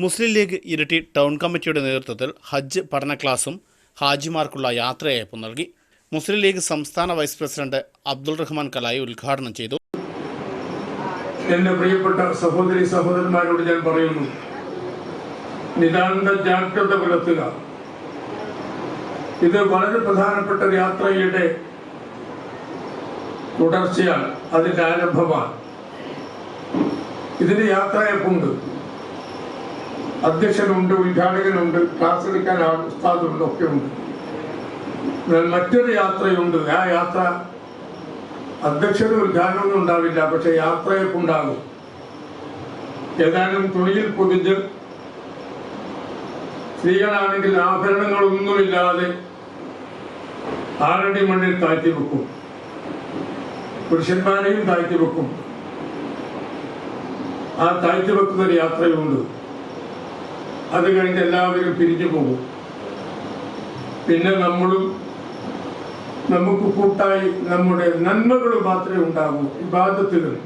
മുസ്ലിം league Iritty town കമ്മിറ്റിയുടെ നേതൃത്വത്തിൽ ഹജ്ജ് പഠന ക്ലാസും ഹാജിമാർക്കുള്ള യാത്രയയപ്പും നൽകി. മുസ്ലിം ലീഗ് സംസ്ഥാന വൈസ് പ്രസിഡന്റ് അബ്ദുൾ റഹ്മാൻ കലായി ഉദ്ഘാടനം ചെയ്തു. എന്റെ പ്രിയപ്പെട്ട സഹോദരി സഹോദരന്മാരോട് ഞാൻ പറയുന്നു, നിതാന്ത ജാഗ്രത പുലർത്തുക. ഇത് വളരെ പ്രധാനപ്പെട്ട യാത്രയുടെ തുടർച്ചയാണ്, അതിന്റെ ആരംഭമാണ്. ഇതിന് യാത്രയപ്പുണ്ട്, അധ്യക്ഷനുണ്ട്, ഉദ്ഘാടകനുണ്ട്, ക്ലാസ് എടുക്കാൻ ഉസ്താദുണ്ട്, ഒക്കെ ഉണ്ട്. എന്നാൽ മറ്റൊരു യാത്രയുണ്ട്. ആ യാത്ര അധ്യക്ഷനും ഉദ്ഘാടനമൊന്നും ഉണ്ടാവില്ല, പക്ഷെ യാത്രയപ്പുണ്ടാകും. ഏതാനും തുണിയിൽ പൊതിഞ്ഞ് സ്ത്രീകളാണെങ്കിൽ ആഭരണങ്ങളൊന്നുമില്ലാതെ ആറടി മണ്ണിൽ താഴ്ത്തി വെക്കും, പുരുഷന്മാരെയും താഴ്ത്തി വെക്കും. ആ താഴ്ത്തി വെക്കുന്നൊരു യാത്രയുണ്ട്. അത് കഴിഞ്ഞ് എല്ലാവരും പിരിഞ്ഞു പോകും. പിന്നെ നമ്മളും നമുക്ക് കൂട്ടായി നമ്മുടെ നന്മകൾ മാത്രമേ ഉണ്ടാകൂ. ഇബാദത്തുകളും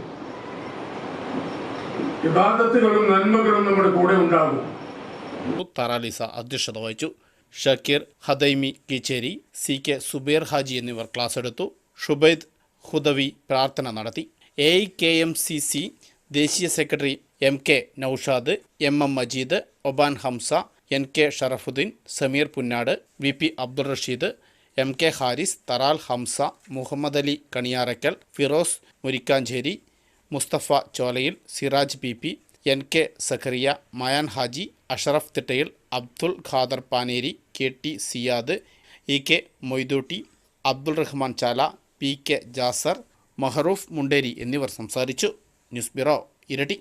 നന്മകളും നമ്മുടെ കൂടെ ഉണ്ടാകും. തറാലിസ അധ്യക്ഷത വഹിച്ചു. ഷക്കീർ ഹദൈമി കീച്ചേരി, CK സുബൈർ ഹാജി എന്നിവർ ക്ലാസ് എടുത്തു. ഷുബൈദ് ഹുദവി പ്രാർത്ഥന നടത്തി. AIKMCC ദേശീയ secretary MK Noushad, MM Majeed, Oban Hamza, NK Sharafuddin, Sameer Punnad, VP Abdul Rasheed, MK Haris, Tharal Hamza, Muhammad Ali Kaniyarakkal, Firoz Murikkanchery, Musthafa Cholayil, Siraj PP, NK Zakariya, Mayan Haji, Ashraf Thittayil, Abdul Khader Paneri, KT Siyad, EK Moythootty, Abdul Rahman Chala, PK Jasar, Maharoof Munderi എന്നിവർ സംസാരിച്ചു. ന്യൂസ് ബ്യൂറോ, ഇരട്ടി.